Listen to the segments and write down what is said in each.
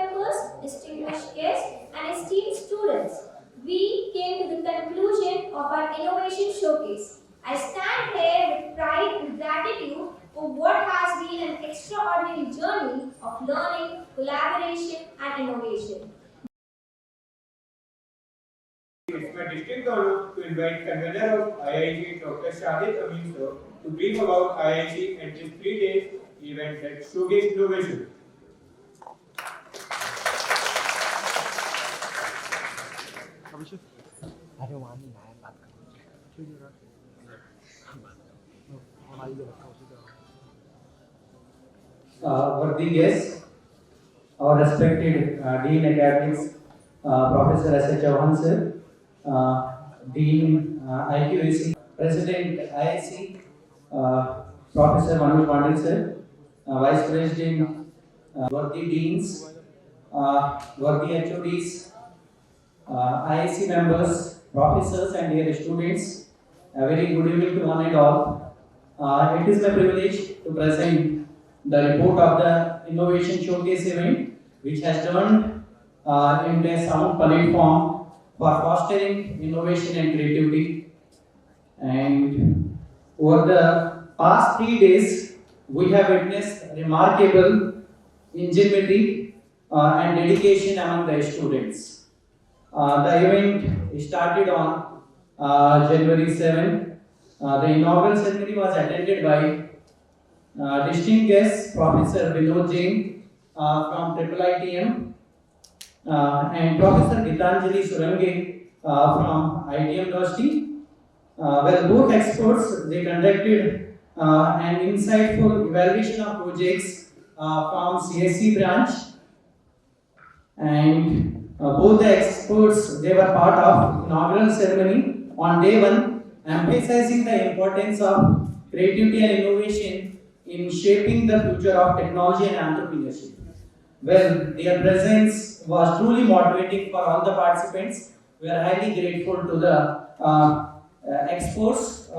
members, distinguished guests, and esteemed students, we came to the conclusion of our innovation showcase. I stand here with pride and gratitude for what has been an extraordinary journey of learning, collaboration, and innovation. It's my distinct honor to invite convener of IIT, Dr. Shahid Amin sir, to brief about IIT and this 3 days event that showcase innovation. Worthy guests, our respected Dean Academics, Professor S. Chauhan sir, Dean IQAC, President IIC, Professor Manoj Pandit sir, Vice President, worthy Deans, worthy HODs, IIC members, professors and dear students, a very good evening to one and all. It is my privilege to present the report of the Innovation Showcase event, which has turned into a sound platform for fostering innovation and creativity. And over the past 3 days, we have witnessed remarkable ingenuity and dedication among the students. The event started on January 7. The inaugural ceremony was attended by distinguished guest Professor Vinod Jain from IIITM and Professor Gitanjali Surange from ITM University. Well, both experts they conducted an insightful evaluation of projects from CSE branch, and both the experts they were part of inaugural ceremony on day one, emphasizing the importance of creativity and innovation in shaping the future of technology and entrepreneurship. Well, their presence was truly motivating for all the participants. We are highly grateful to the experts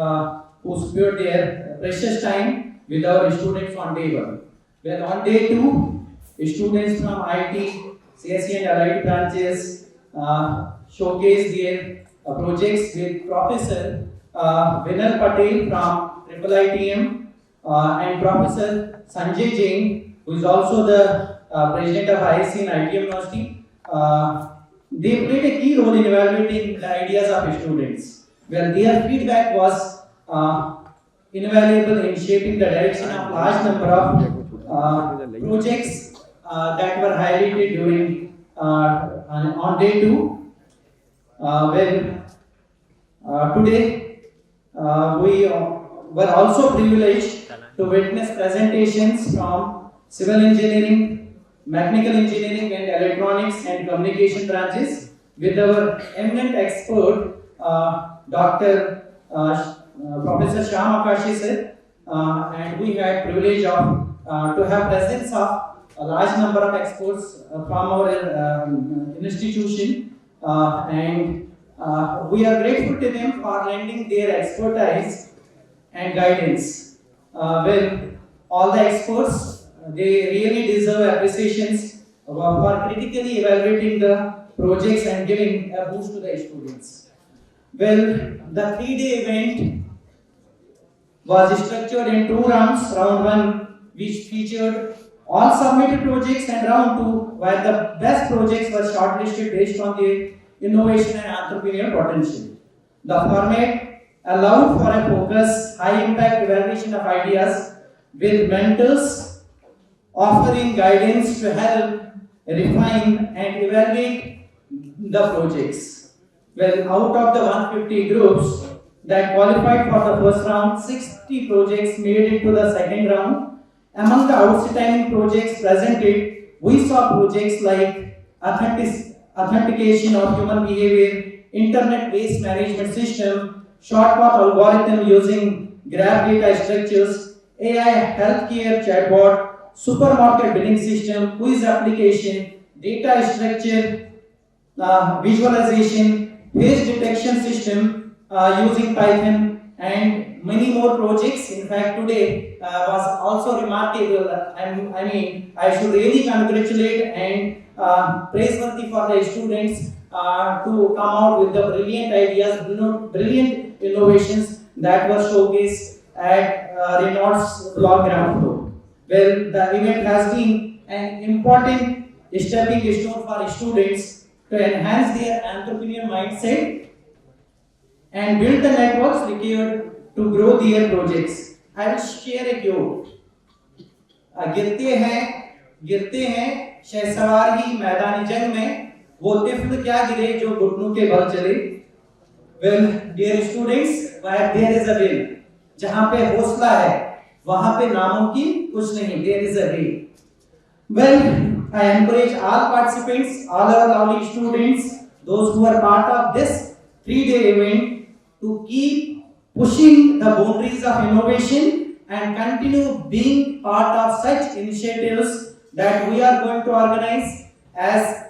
who spared their precious time with our students on day one. Well, on day two, students from IT, CSE and allied branches showcased their projects with Professor Vinal Patel from IIITM and Professor Sanjay Jain, who is also the president of IIC and ITM University. They played a key role in evaluating the ideas of students, where their feedback was invaluable in shaping the direction of large number of projects that were highlighted during on day two. Today we were also privileged to witness presentations from civil engineering, mechanical engineering and electronics and communication branches with our eminent expert Dr. Professor Shyam Akashi sir, and we had privilege of to have presence of a large number of experts from our institution, and we are grateful to them for lending their expertise and guidance. Well, all the experts they really deserve appreciations for critically evaluating the projects and giving a boost to the students. Well, the 3-day event was structured in 2 rounds. Round 1, which featured all submitted projects, and round 2, where the best projects were shortlisted based on their innovation and entrepreneurial potential. The format allowed for a focused, high-impact evaluation of ideas, with mentors offering guidance to help refine and evaluate the projects. Well, out of the 150 groups that qualified for the first round, 60 projects made it to the second round. Among the outstanding projects presented, we saw projects like authentication of human behavior, internet waste management system, shortcut algorithm using graph data structures, AI healthcare chatbot, supermarket billing system, quiz application, data structure, visualization, face detection system using Python, and many more projects. In fact, today was also remarkable. I should really congratulate and praiseworthy for the students to come out with the brilliant ideas, brilliant innovations that were showcased at Renault's Blog Ground Floor. Well, the event has been an important stepping stone for students to enhance their entrepreneurial mindset and build the networks required to grow their projects. I will share a quote. गिरते हैं शहसवार ही मैदानी जंग में, वो तिफ्ल क्या गिरे जो घुटनों के बल चले. Well, dear students, where there is a will, जहाँ पे हौसला है, वहाँ पे नामुमकिन कुछ नहीं. There is a way. Well, I encourage all participants, all our lovely students, those who are part of this 3-day event, to keep pushing the boundaries of innovation and continue being part of such initiatives that we are going to organize as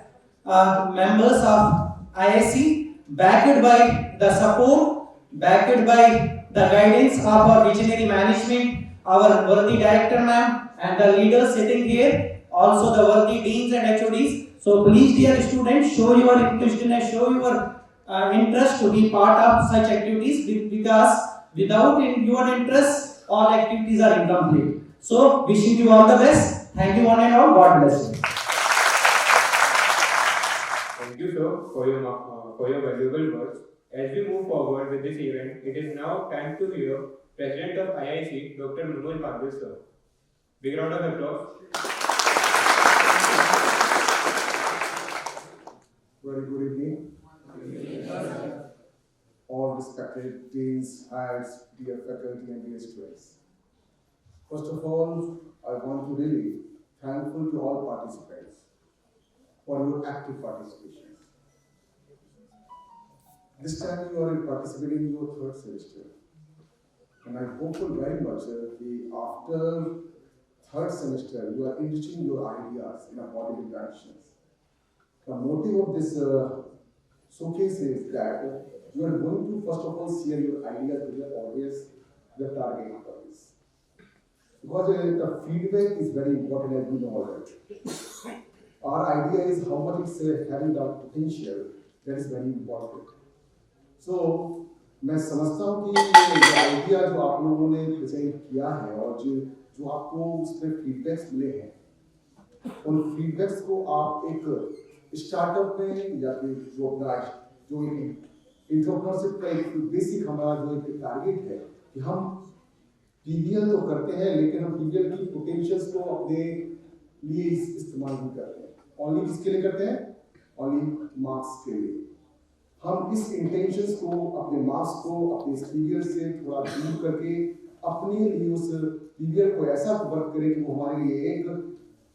members of IIC, backed by the support, backed by the guidance of our visionary management, our worthy director ma'am, and the leaders sitting here, also the worthy deans and HODs. So please, dear students, show your inclusiveness, show your interest to be part of such activities, because without your interest, all activities are incomplete. So wishing you all the best. Thank you one and all. God bless you. Thank you, sir, for your valuable words. As we move forward with this event, it is now time to hear President of IIC, Dr. Manoj Pandey, sir. Big round of applause. Very good evening. All respected deans, heads, dear faculty and dear students. First of all, I want to really thankful to all participants for your active participation. This time you are participating in your 3rd semester, and I hope very much that after 3rd semester you are enriching your ideas in a positive directions. The motive of this showcase is that you are going to first of all share your ideas with your audience, the target audience. Because the feedback is very important, as we know already. Our idea is how much it's having the potential, that is very important. So, मैं समझता हूँ कि ये idea जो आप लोगों ने present किया है और जो आपको उसमें फीडबैक्स मिले हैं, उन फीडबैक्स को आप एक स्टार्टअप में या फिर जो एक एंटरप्रेन्योरशिप का एक बेसिक हमारा जो एक टारगेट है कि हम पीबीएल तो करते हैं, लेकिन हम पीबीएल की पोटेंशियल्स को अपने लिए इस्तेमाल नहीं करते हैं. ओनली किसके लिए करते हैं? ओनली मार्क्स के लिए. हम इस इंटेंशंस को, अपने मार्क्स को, अपने पीबीएल से थोड़ा दूर करके अपने लिए उस पीबीएल को ऐसा वर्क करें कि वो हमारे लिए एक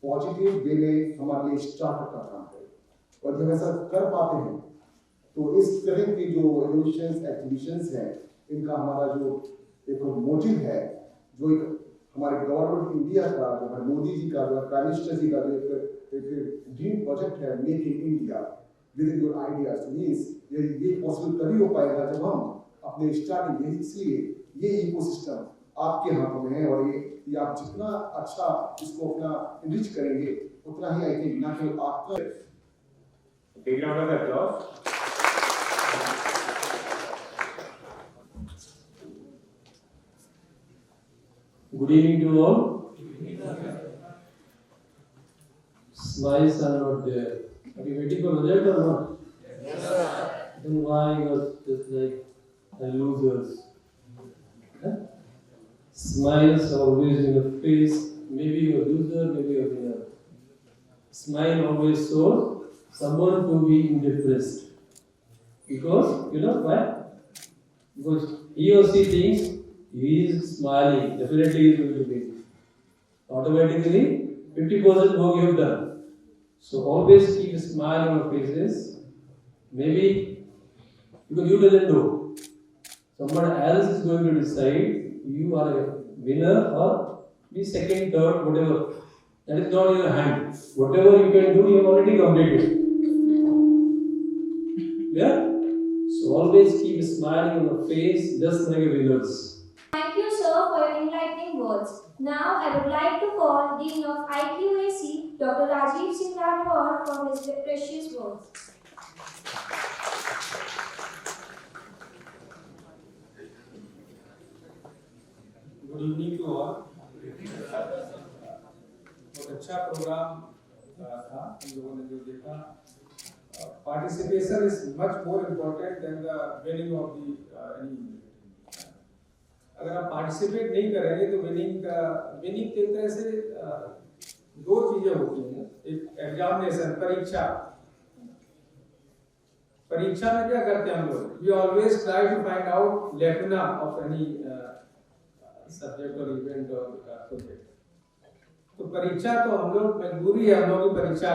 पॉजिटिव वे में हमारे लिए स्टार्टअप का काम करे. और जब ऐसा कर पाते हैं तो इस तरह की जो इनोवेशंस एक्टिविशंस हैं, इनका हमारा जो एक मोटिव है, जो एक हमारे गवर्नमेंट इंडिया का, जो हमारे मोदी जी का, जो प्राइम मिनिस्टर जी का जो एक ड्रीम प्रोजेक्ट है, make in India with your ideas, means ये पॉसिबल तभी हो पाएगा जब हम अपने स्टार्टिंग, इसलिए ये इकोसिस्टम आपके हाथों में है. और ये आप जितना अच्छा इसको अपना इनरिच करेंगे, उतना ही आई थिंक ना केवल आपका. Big round of applause. Good evening to all. Smiles are not there. Are you waiting for result or not? Yes, sir. Then why you are just like losers? Huh? Smiles are always in the face. Maybe you are a loser, maybe you are a winner. Smile always shows someone to be depressed. Because, you know why? Because he or she thinks he is smiling, definitely he is going to win. Automatically, 50% work you have done. So always keep a smile on your faces. Maybe because you doesn't know. Someone else is going to decide you are a winner or be second, third, whatever. That is not in your hand. Whatever you can do, you have already completed. Yeah? So always keep smiling on the face, just like winners. Thank you, sir, for your enlightening words. Now, I would like to call Dean of IQAC, Dr. Rajiv Singh Rathore, for his precious words. Good evening to all. बहुत अच्छा programme था हम लोगों ने जो देखा। Participation is much more important than the winning of the any. अगर आप पार्टिसिपेट नहीं करेंगे तो विनिंग की तरह से दो चीजें होती हैं। एक एग्जामिनेशन, परीक्षा में क्या करते हैं हम लोग? We always try to find out lacuna of any subject और इवेंट और प्रोजेक्ट। तो परीक्षा तो हम लोग मजबूरी है, हम लोग की परीक्षा।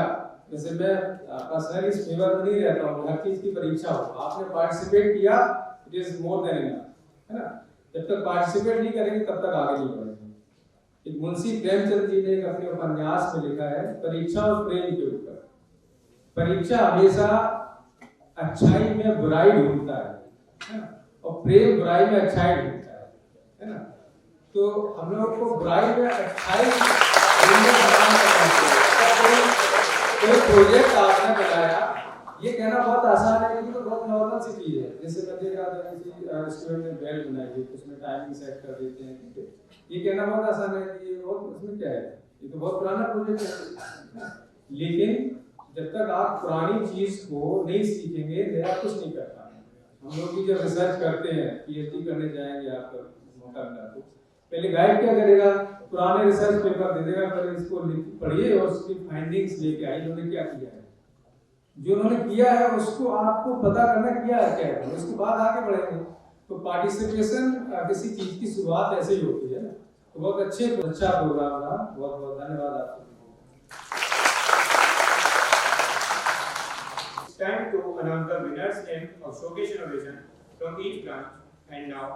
जैसे मैं पर्सनली इस फेवर में नहीं रहता हूँ, हर चीज की परीक्षा हो। आपने पार्टिसिपेट किया, it is more than enough, है ना? जब तक पार्टिसिपेट नहीं करेंगे तब तक आगे नहीं बढ़ेंगे। एक मुंशी प्रेमचंद जी ने एक अपने उपन्यास में लिखा है, परीक्षा और प्रेम के ऊपर। परीक्षा हमेशा अच्छाई में बुराई ढूंढता है ना? और प्रेम बुराई में अच्छाई ढूंढता है ना? तो हम लोग को बुराई में अच्छाई कोई प्रोजेक्ट आपने बनाया, ये कहना बहुत आसान है क्योंकि तो बहुत नॉर्मल सी चीज है। जैसे मैं देख रहा था कि स्टूडेंट ने बेल बनाई है, उसमें टाइमिंग सेट कर देते हैं। ये कहना बहुत आसान है कि ये बहुत, उसमें क्या है, ये तो बहुत पुराना प्रोजेक्ट है। लेकिन जब तक आप पुरानी चीज को नहीं सीखेंगे नया कुछ नहीं कर पाएंगे। हम लोग भी जब रिसर्च करते हैं, पीएचडी करने जाएंगे, आपको मौका मिला तो पहले गाइड क्या करेगा? पुराने रिसर्च पेपर दे देगा, पहले इसको पढ़िए और उसकी फाइंडिंग्स लेके आइए, उन्होंने क्या किया है। जो उन्होंने किया है उसको आपको पता करना किया है क्या है, उसके बाद आगे बढ़ेंगे। तो पार्टिसिपेशन किसी चीज की शुरुआत ऐसे ही होती है ना। तो बहुत अच्छा प्रोग्राम था, बहुत बहुत धन्यवाद आपको। Time to announce the winners name of showcase innovation from each branch, and now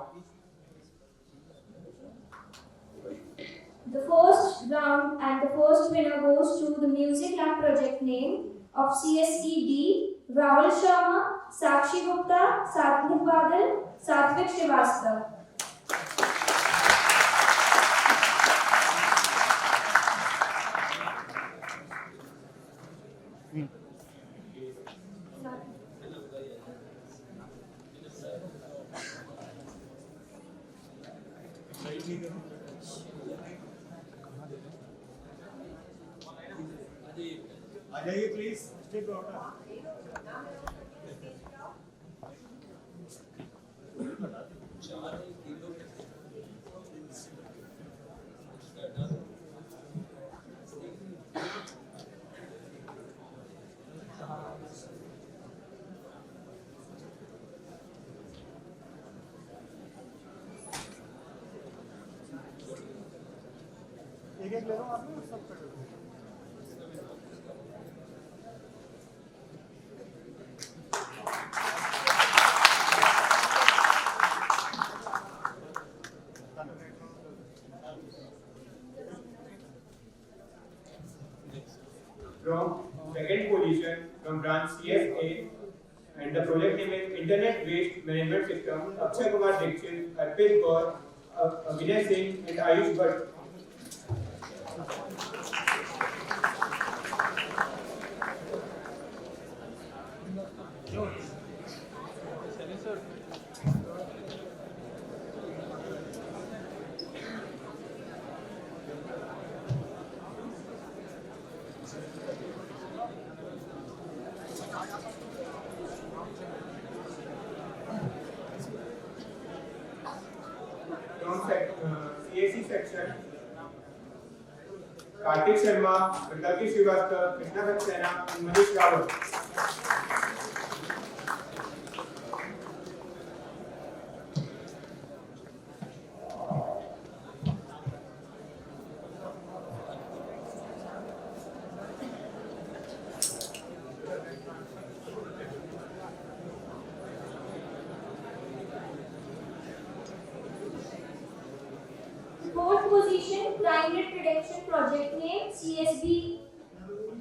The first round and the first winner goes to the Music Lab project name of CSED, Rahul Sharma, Sakshi Gupta, Satnik Badal, Satvik Srivastava. आ जाइए please, state order. एक एक ले लो आप, सब कर लो। from second position from branch CSA, and the project name is Internet Waste Management System, Akshay Kumar Dixit, Arpit Kaur, Vinay Singh, and Ayush Bhatt. From CAC section, Kartik Sharma, Prataki Srivastava, Krishna Saxena, and Manish Rawat. Fourth position, Primary Prediction Project name CSB,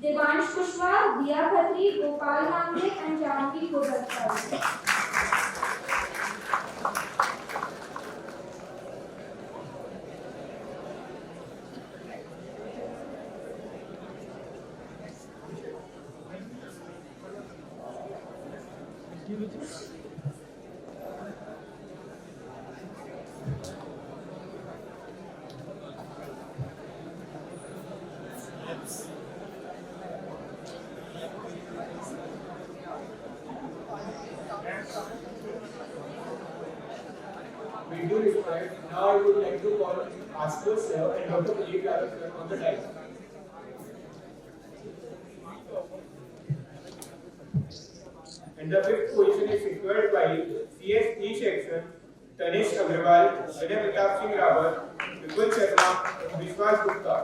Devansh Kushwaha, Diya Khatri, Gopal Namde, and Janvi Gozarkar. With due respect, now I would like to call Asper sir and Dr. Pradeep Yadav sir on the dais. And the fifth position is secured by CSE section Tanish Agrawal, Vinay Pratap Singh Rawat, Vipul Sharma, Vishwas Gupta.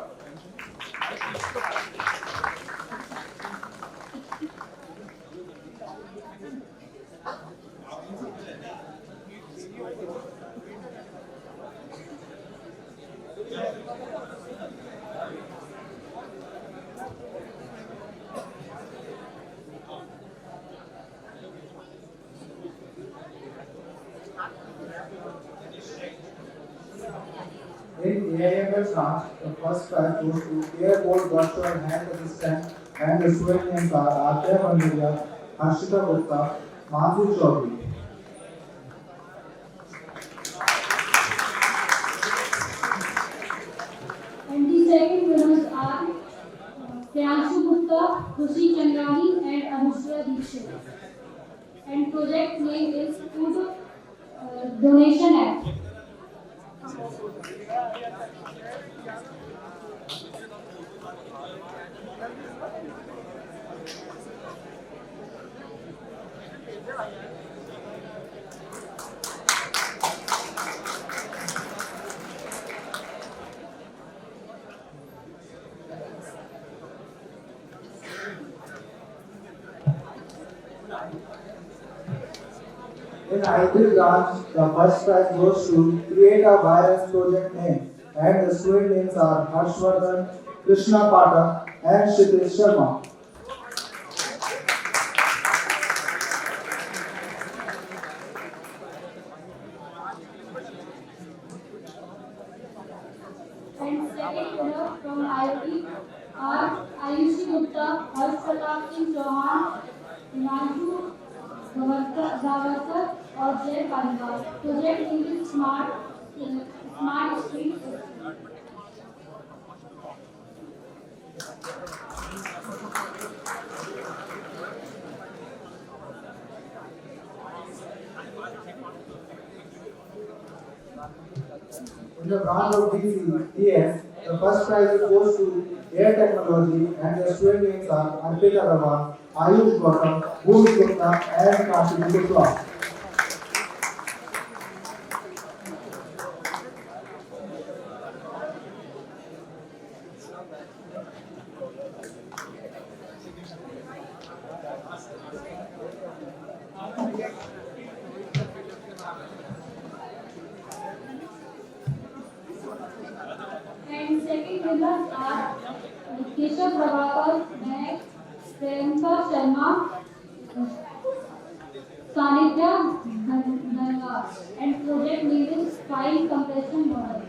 In AIML branch, the first prize goes to Airport Virtual Hand Assistant and the student names are Arjay Pandiya, Harshita Gupta, Manju Chaudhary. And the second winners are Priyanshu Gupta, Khushi Chandrani and Anushya Dikshit. And project name is Food Donation Act. In IT branch, the first prize goes to Create a Virus project name and the student names are Harshvardhan, Krishna Pathak and Shitesh Sharma. And second winner from IIT are Ayushi Gupta, Harsh Pratap Singh Chauhan, Himanshu Gavaskar और जय Paliwal. Project name is Smart Street System. In the branch of DCES, the first prize goes to Air Technology and the student names are Arpita Raman, Ayush Gautam, Bhuvi Gupta and Kashif Gupta. And second winners are Keshav Prabhakar, Nayak, Priyanka Sharma, Sanidhya Dhanwar. And project name is File Compression Model.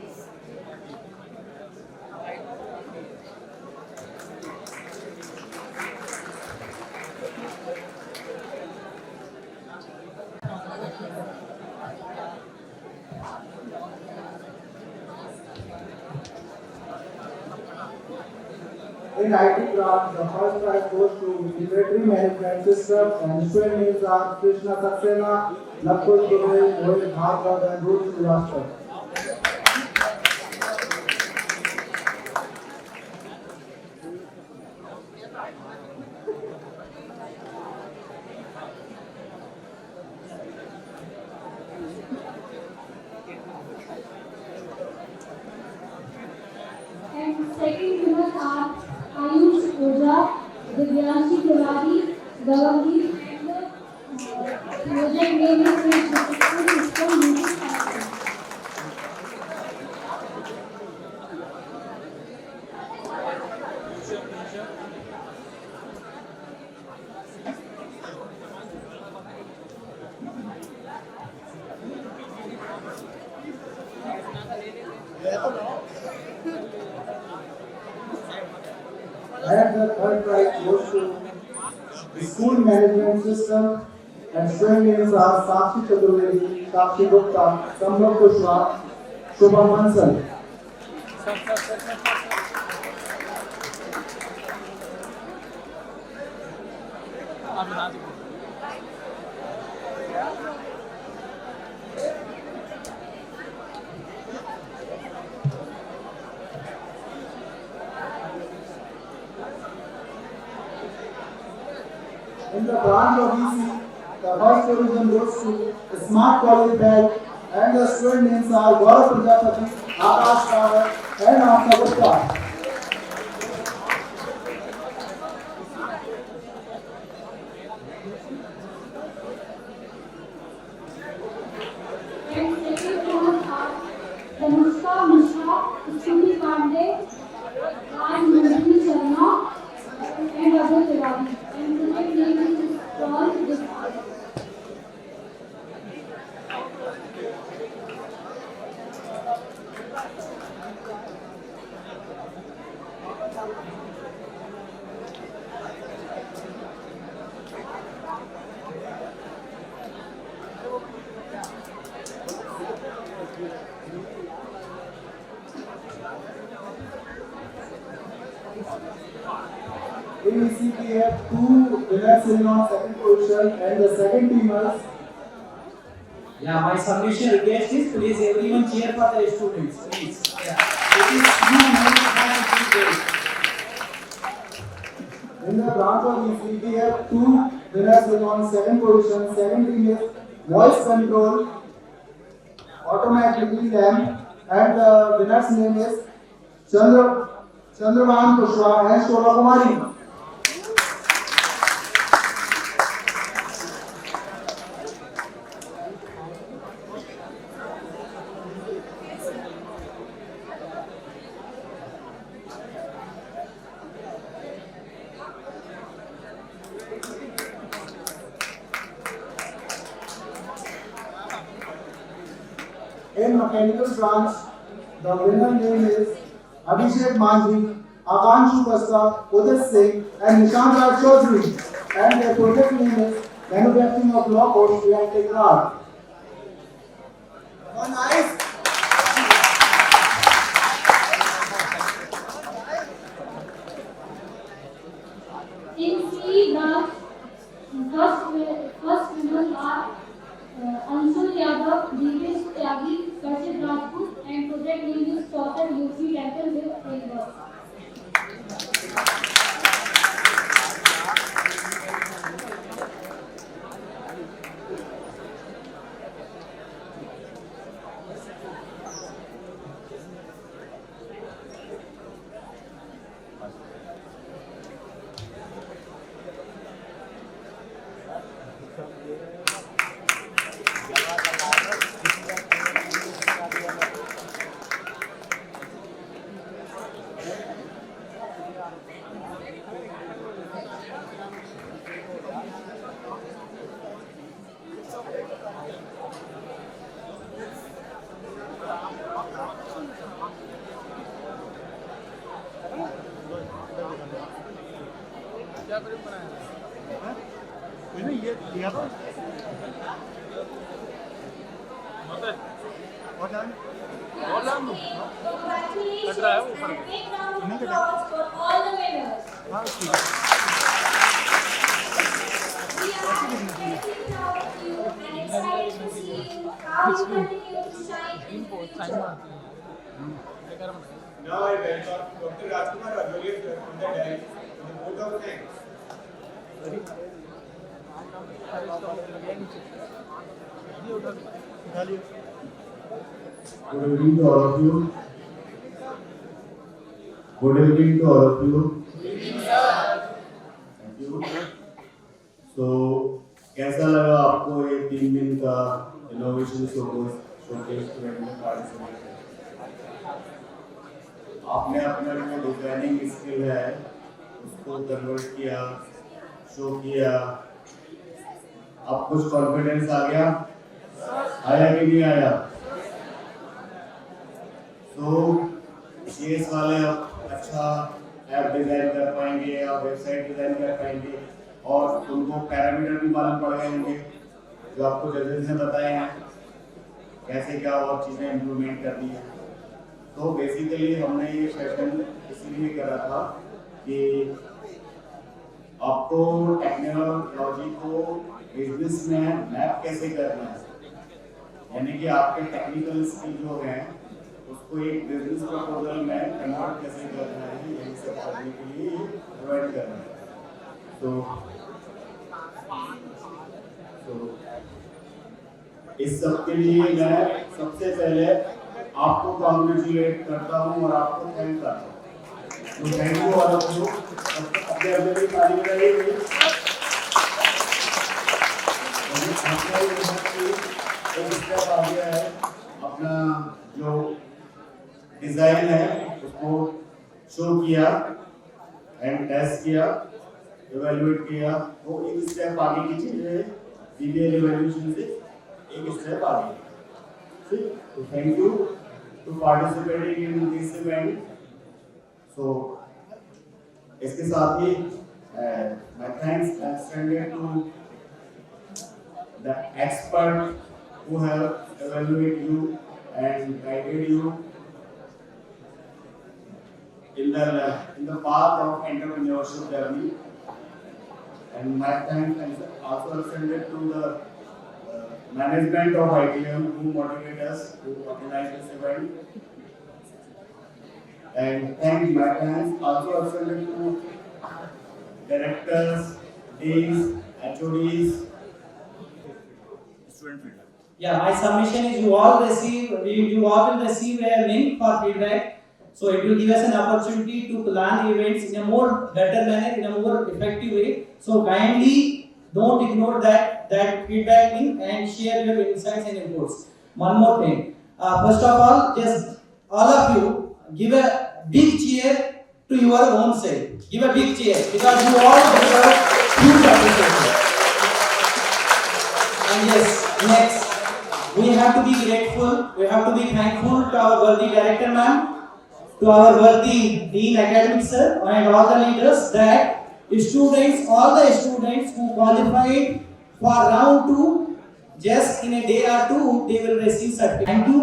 In IT branch, the first prize goes to Inventory Management System and student names are Krishna Saxena, Nakul Dubey, Rohit Bhargav and Ruth Srivastava. And second winners are Ayush Oja, Divyanshi Tiwari, Gavandeep and project name is System Music Factory. And the third prize goes to the School Management System and student names are Sakshi Chaturvedi, Sakshi Gupta, Sambhav Kushwaha, Shubham Mansal. In the branch of EC, the first division goes to Smart College Bell, and the student names are Gaurav Prajapati, Akash Rawat, and Afta Gupta. And second one are Dhanushka Mishra, Shruti Pandey, and Nandini Sharma, and Ajay Tiwari. And project name is Call This. In EC, we have two winners sitting on second position, and the second teamers. Yeah, my submission request is please everyone cheer for the students, please. Yeah. It is you have to do In the branch of EC, we have two winners sitting on second position. Second team is Voice Control, Automatically Lamb, and the winner's name is Chandravan Kushwaha and Shola Kumari. In mechanical branch, the winner name is Abhishek Manji, Akanshu Basta, Udit Singh, and Nishant Raj Chaudhary. And their project name is Manufacturing of Law Course and Technology. Nice. In C branch, first winners are Anshul Yadav, Dinesh Tyagi, Kashif Rajput, and project name is Chauthar UP Temple with Framework. ये लिया था और जान Congratulations and a big round of applause for all the winners. हाँ ठीक है We are very proud of you and excited to see you how you continue to shine in the future. Now I welcome Dr. Rajkumar Rajolia sir from the dais with a vote of thanks. उठा लिया Good evening to all of you. Good evening to all of you. Thank you. So, कैसा लगा आपको ये 3 दिन का innovation showcase event में participate करके? आपने अपना जो डिजाइनिंग स्किल है उसको कन्वर्ट किया, शो किया, आप कुछ कॉन्फिडेंस आ गया, आया कि नहीं आया? तो ये वाले आप अच्छा ऐप डिजाइन कर पाएंगे या वेबसाइट डिजाइन कर पाएंगे और उनको पैरामीटर भी मालूम पड़ गए होंगे जो आपको जजेस ने बताए हैं, कैसे क्या और चीज़ें इम्प्लीमेंट करनी है। तो बेसिकली हमने ये सेशन इसलिए करा था कि आपको टेक्नोलॉजी को बिजनेस में मैप कैसे करना है, यानी कि आपके टेक्निकल स्किल जो हैं उसको एक बिजनेस प्रपोजल में कन्वर्ट कैसे करना है, यही सब करने के लिए प्रोवाइड करना है। तो इस सब के लिए मैं सबसे पहले आपको कॉन्ग्रेचुलेट करता हूँ और आपको थैंक करता हूँ। तो thank you all of you. अपने अपने भी ताली बजाइए। एक स्टेप आ गया है, अपना जो डिजाइन है उसको शो किया एंड टेस्ट किया, इवैल्यूएट किया, वो एक स्टेप आगे की चीज है। डीबीएल इवैल्यूएशन से एक स्टेप आगे। ठीक, तो thank you to participating in this event. So इसके साथ ही my thanks extended to the expert who have evaluated you and guided you in the path of entrepreneurship journey. And my thanks also extended to the management of ITM who motivated us to organize this event. And my thanks also extended to directors, deans, HODs. Yeah, my submission is you all will receive a link for feedback. So it will give us an opportunity to plan events in a more better manner, in a more effective way. So kindly don't ignore that feedback link and share your insights and inputs. One more thing. First of all, just all of you give a big cheer to your own self. Give a big cheer because you all deserve huge appreciation. And yes, next. We have to be grateful, we have to be thankful to our worthy director ma'am, to our worthy dean academic sir and all the leaders that all the students who qualified for round 2, just in a day or two, they will receive certificate. Thank you.